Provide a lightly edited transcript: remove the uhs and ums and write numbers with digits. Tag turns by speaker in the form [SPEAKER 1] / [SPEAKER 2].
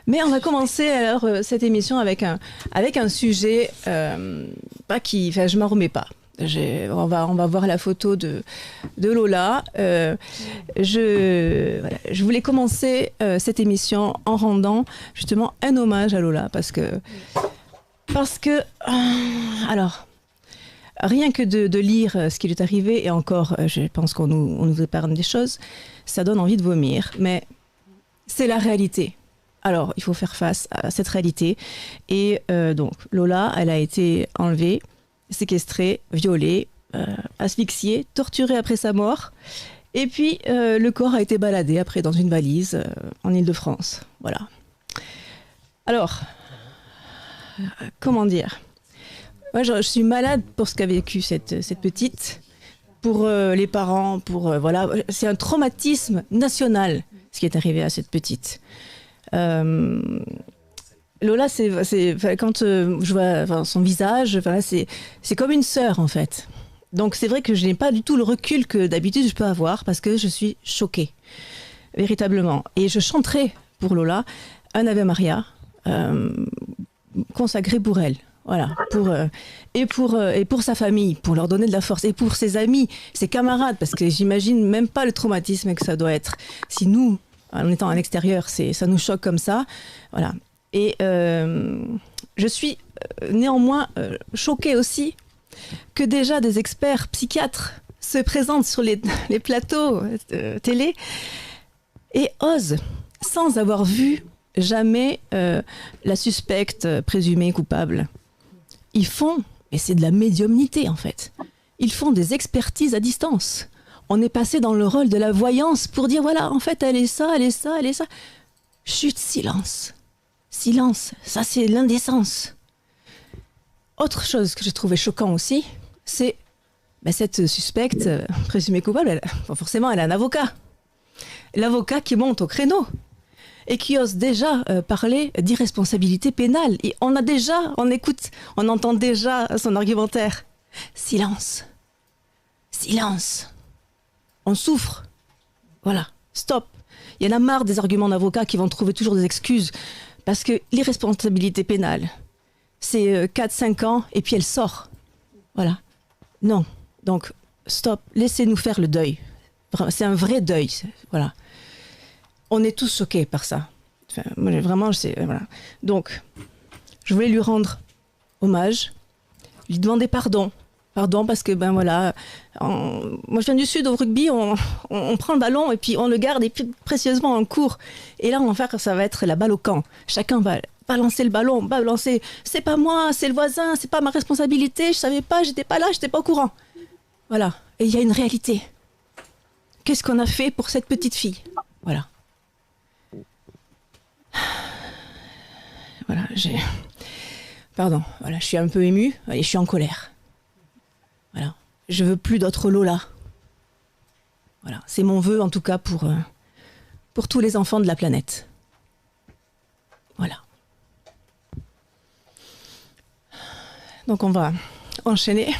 [SPEAKER 1] Mais on va commencer alors cette émission avec un sujet enfin, je m'en remets pas. On va voir la photo de Lola. Je voulais commencer cette émission en rendant justement un hommage à Lola parce que alors rien que de lire ce qui lui est arrivé, et encore je pense qu'on nous épargne des choses, ça donne envie de vomir, mais c'est la réalité. Alors il faut faire face à cette réalité, et donc Lola, elle a été enlevée, séquestrée, violée, asphyxiée, torturée après sa mort. Et puis, le corps a été baladé après dans une valise en Île-de-France. Voilà. Alors, comment dire ? Moi, je suis malade pour ce qu'a vécu cette petite, pour les parents, voilà. C'est un traumatisme national, ce qui est arrivé à cette petite. Lola, quand je vois son visage, c'est comme une sœur en fait. Donc c'est vrai que je n'ai pas du tout le recul que d'habitude je peux avoir parce que je suis choquée, véritablement. Et je chanterai pour Lola un Ave Maria consacré pour elle. Voilà, et pour sa famille, pour leur donner de la force, et pour ses amis, ses camarades, parce que j'imagine même pas le traumatisme que ça doit être. Si nous, en étant à l'extérieur, ça nous choque comme ça, voilà. Et je suis néanmoins choquée aussi que déjà des experts psychiatres se présentent sur les plateaux télé et osent, sans avoir vu jamais la suspecte présumée coupable. Ils font, et c'est de la médiumnité en fait, ils font des expertises à distance. On est passé dans le rôle de la voyance pour dire voilà, en fait, elle est ça, elle est ça, elle est ça. Chut, silence. Silence, ça c'est l'indécence. Autre chose que j'ai trouvé choquant aussi, c'est cette suspecte présumée coupable, forcément elle a un avocat. L'avocat qui monte au créneau et qui ose déjà parler d'irresponsabilité pénale. Et on entend déjà son argumentaire. Silence. Silence. On souffre. Voilà, stop. Il y en a marre des arguments d'avocats qui vont trouver toujours des excuses. Parce que l'irresponsabilité pénale, c'est 4-5 ans et puis elle sort. Voilà. Non. Donc, stop. Laissez-nous faire le deuil. C'est un vrai deuil. Voilà. On est tous choqués par ça. Enfin, moi, vraiment, voilà. Donc, je voulais lui rendre hommage, lui demander pardon. Pardon, parce que, moi, je viens du Sud, au rugby, on prend le ballon et puis on le garde et puis précieusement on court. Et là, ça va être la balle au camp. Chacun va balancer le ballon, balancer. C'est pas moi, c'est le voisin, c'est pas ma responsabilité, je savais pas, j'étais pas là, j'étais pas au courant. Voilà. Et il y a une réalité. Qu'est-ce qu'on a fait pour cette petite fille ? Voilà. Voilà, Pardon, voilà, je suis un peu émue et je suis en colère. Voilà. Je veux plus d'autres Lola. Voilà. C'est mon vœu, en tout cas, pour tous les enfants de la planète. Voilà. Donc, on va enchaîner